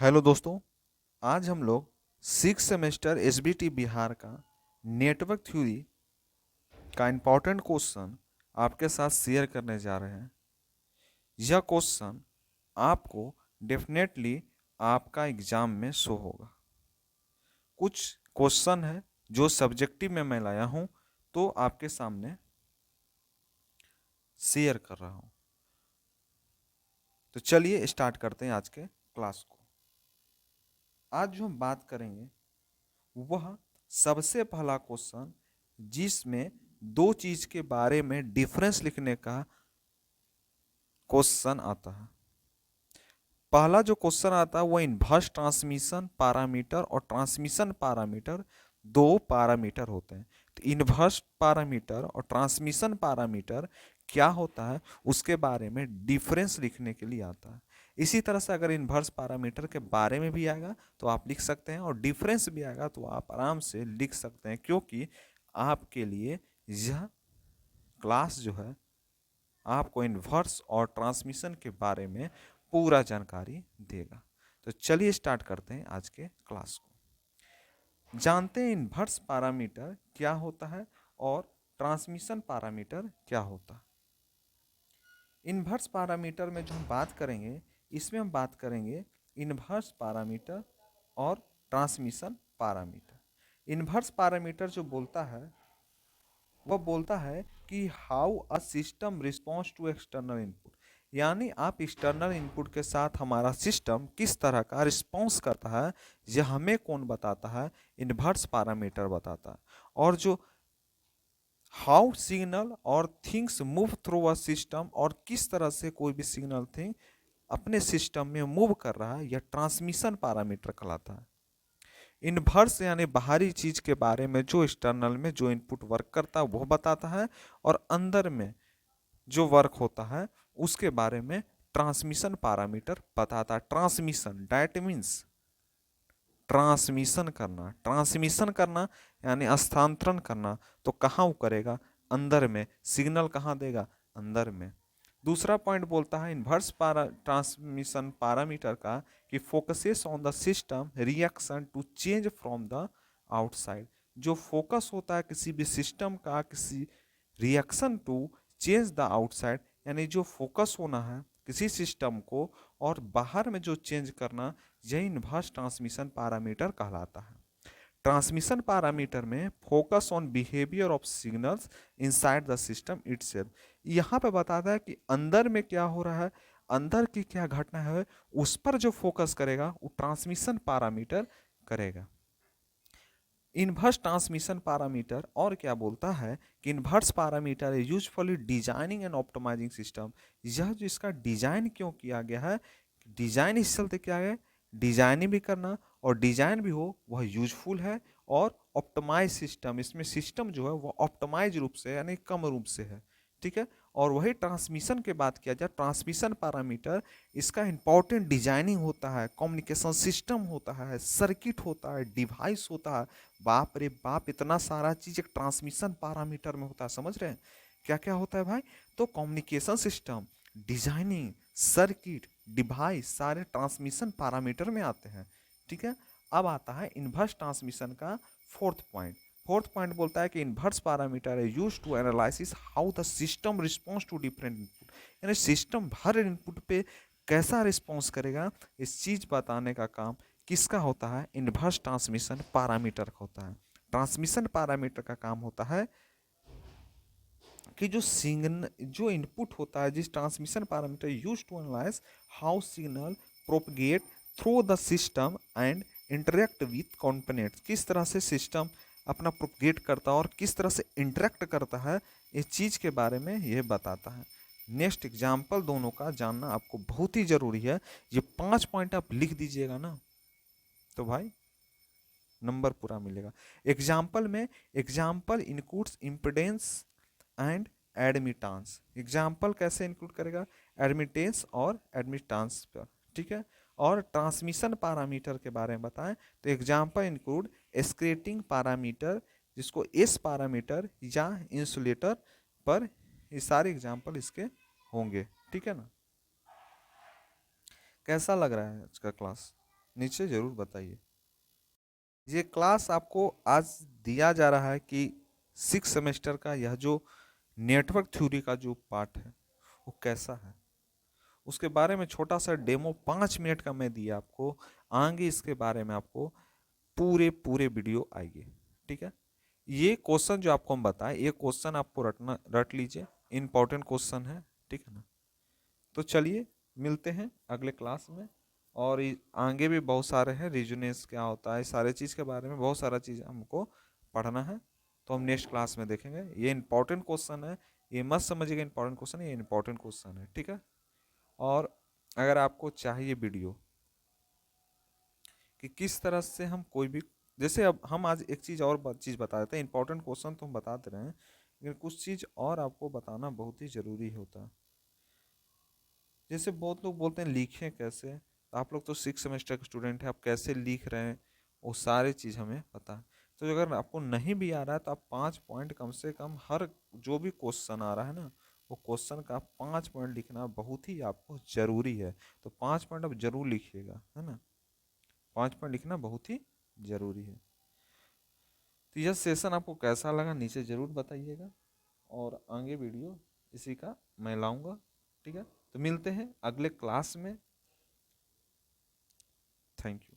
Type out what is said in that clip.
Hello दोस्तों। आज हम लोग सिक्स सेमेस्टर एसबीटी बिहार का नेटवर्क थ्योरी का इम्पोर्टेंट क्वेश्चन आपके साथ शेयर करने जा रहे हैं। यह क्वेश्चन आपको डेफिनेटली आपका एग्जाम में शो होगा। कुछ क्वेश्चन है जो सब्जेक्टिव में मैं लाया हूं, तो आपके सामने शेयर कर रहा हूं। तो चलिए स्टार्ट करते हैं आज के क्लास को। आज जो हम बात करेंगे वह सबसे पहला क्वेश्चन जिसमें दो चीज के बारे में डिफरेंस लिखने का क्वेश्चन आता है। पहला जो क्वेश्चन आता है वो इन्वर्स ट्रांसमिशन पैरामीटर और ट्रांसमिशन पैरामीटर दो पैरामीटर होते हैं। तो इन्वर्स पैरामीटर और ट्रांसमिशन पैरामीटर क्या होता है उसके बारे में डिफरेंस लिखने के लिए आता है। इसी तरह से अगर इन्वर्स पैरामीटर के बारे में भी आएगा तो आप लिख सकते हैं, और डिफरेंस भी आएगा तो आप आराम से लिख सकते हैं, क्योंकि आपके लिए यह क्लास जो है आपको इन्वर्स और ट्रांसमिशन के बारे में पूरा जानकारी देगा। तो चलिए स्टार्ट करते हैं आज के क्लास को। जानते हैं इन्वर्स पैरामीटर क्या होता है और ट्रांसमिशन पैरामीटर क्या होता है। इन्वर्स पैरामीटर में जो हम बात करेंगे, इसमें हम बात करेंगे इन्वर्स पैरामीटर और ट्रांसमिशन पैरामीटर। इन्वर्स पैरामीटर जो बोलता है वह बोलता है कि how a system response to external input, यानी आप एक्सटर्नल इनपुट के साथ हमारा सिस्टम किस तरह का रिस्पॉन्स करता है, यह हमें कौन बताता है, इन्वर्स पैरामीटर बताता है। और जो हाउ सिग्नल और things move through a system, और किस तरह से कोई भी सिग्नल थिंग अपने सिस्टम में मूव कर रहा है, यह ट्रांसमिशन पैरामीटर कहलाता है। इन्वर्स यानी बाहरी चीज के बारे में जो एक्सटर्नल में जो इनपुट वर्क करता है वो बताता है, और अंदर में जो वर्क होता है उसके बारे में ट्रांसमिशन पैरामीटर बताता है। ट्रांसमिशन दैट मीन्स ट्रांसमिशन करना यानी स्थानांतरण करना। तो कहाँ वो करेगा? अंदर में। सिग्नल कहाँ देगा? अंदर में। दूसरा पॉइंट बोलता है इन्वर्स ट्रांसमिशन पैरामीटर का कि focuses on the system reaction to change from the outside. जो फोकस होता है किसी भी सिस्टम का किसी reaction to change the outside, यानी जो फोकस होना है किसी सिस्टम को और बाहर में जो चेंज करना, यही इन्वर्स ट्रांसमिशन पैरामीटर कहलाता है। ट्रांसमिशन पैरामीटर में focus on behaviour of signals inside the system itself. यहाँ पे बताता है कि अंदर में क्या हो रहा है, अंदर की क्या घटना है, उस पर जो फोकस करेगा वो ट्रांसमिशन पैरामीटर करेगा। इन्वर्स ट्रांसमिशन पैरामीटर और क्या बोलता है कि इन्वर्स पैरामीटर है usefully designing and optimising system. यह जो इसका डिजाइन क्यों किया गया है, डिजाइन इस चलते किया गया, डिजाइनिंग भी करना और डिजाइन भी हो वह यूजफुल है, और ऑप्टिमाइज सिस्टम, इसमें सिस्टम जो है वह ऑप्टिमाइज रूप से यानी कम रूप से है। ठीक है। और वही ट्रांसमिशन के बात किया जाए, ट्रांसमिशन पैरामीटर इसका इंपॉर्टेंट डिजाइनिंग होता है, कम्युनिकेशन सिस्टम होता है, सर्किट होता है, डिवाइस होता है। बाप रे बाप, इतना सारा चीज एक ट्रांसमिशन पैरामीटर में होता है। समझ रहे हैं क्या क्या होता है भाई? तो communication system, designing, circuit, device सारे ट्रांसमिशन पैरामीटर में आते हैं। ठीक है। अब आता है इन्वर्स ट्रांसमिशन का फोर्थ पॉइंट। फोर्थ पॉइंट बोलता है कि इन्वर्स पैरामीटर है use to analysis how the system response to different input, यानी सिस्टम हर इनपुट पे कैसा रिस्पॉन्स करेगा, इस चीज बताने का काम किसका होता है? इन्वर्स ट्रांसमिशन पैरामीटर का होता है। ट्रांसमिशन पैरामीटर का काम होता है कि जो सिग्नल जो इनपुट होता है, जिस transmission parameter use to analyze how signal propagate through the system and interact with components, किस तरह से सिस्टम अपना प्रोपगेट करता है और किस तरह से इंटरेक्ट करता है, इस चीज के बारे में यह बताता है। नेक्स्ट एग्जाम्पल दोनों का जानना आपको बहुत ही जरूरी है। ये 5 पॉइंट आप लिख दीजिएगा ना तो भाई नंबर पूरा मिलेगा। एग्जाम्पल में example includes impedance and admittance. Example कैसे इंक्लूड करेगा? एडमिटेंस और एडमिटांस पर। ठीक है। और ट्रांसमिशन पैरामीटर के बारे में बताएं तो एग्जाम्पल इंक्लूड स्क्रेटिंग पैरामीटर, जिसको एस पैरामीटर या इंसुलेटर पर, ये सारे एग्जाम्पल इसके होंगे। ठीक है ना। कैसा लग रहा है आज का क्लास? नीचे जरूर बताइए। ये क्लास आपको आज दिया जा रहा है कि 6 सेमेस्टर का यह जो नेटवर्क थ्योरी का जो पार्ट है वो कैसा है, उसके बारे में छोटा सा डेमो 5 मिनट का मैं दिया आपको। आगे इसके बारे में आपको पूरे पूरे वीडियो आएगी, ठीक है। ये क्वेश्चन जो आपको हम बताएं, ये क्वेश्चन आपको रट लीजिए, इंपॉर्टेंट क्वेश्चन है, ठीक है ना। तो चलिए मिलते हैं अगले क्लास में। और आगे भी बहुत सारे हैं, रीजनेस क्या होता है, सारे चीज़ के बारे में बहुत सारा चीज़ हमको पढ़ना है, तो हम नेक्स्ट क्लास में देखेंगे। ये इंपॉर्टेंट क्वेश्चन है, ये मत समझिएगा इंपॉर्टेंट क्वेश्चन है, ये इंपॉर्टेंट क्वेश्चन है, ठीक है। और अगर आपको चाहिए वीडियो कि किस तरह से हम कोई भी, जैसे अब हम आज एक चीज़ और चीज़ बता देते हैं, इंपॉर्टेंट क्वेश्चन तो हम बता दे रहे हैं, लेकिन कुछ चीज़ और आपको बताना बहुत ही ज़रूरी होता है। जैसे बहुत लोग बोलते हैं लिखें कैसे, तो आप लोग तो 6 सेमेस्टर के स्टूडेंट हैं, आप कैसे लिख रहे हैं वो सारी चीज़ हमें पता है। तो अगर आपको नहीं भी आ रहा है तो आप 5 पॉइंट कम से कम, हर जो भी क्वेश्चन आ रहा है ना, वो क्वेश्चन का 5 पॉइंट लिखना बहुत ही आपको ज़रूरी है। तो 5 पॉइंट आप जरूर लिखिएगा, है ना। 5 पॉइंट लिखना बहुत ही ज़रूरी है। तो यह सेशन आपको कैसा लगा नीचे ज़रूर बताइएगा, और आगे वीडियो इसी का मैं लाऊंगा, ठीक है। तो मिलते हैं अगले क्लास में। Thank you.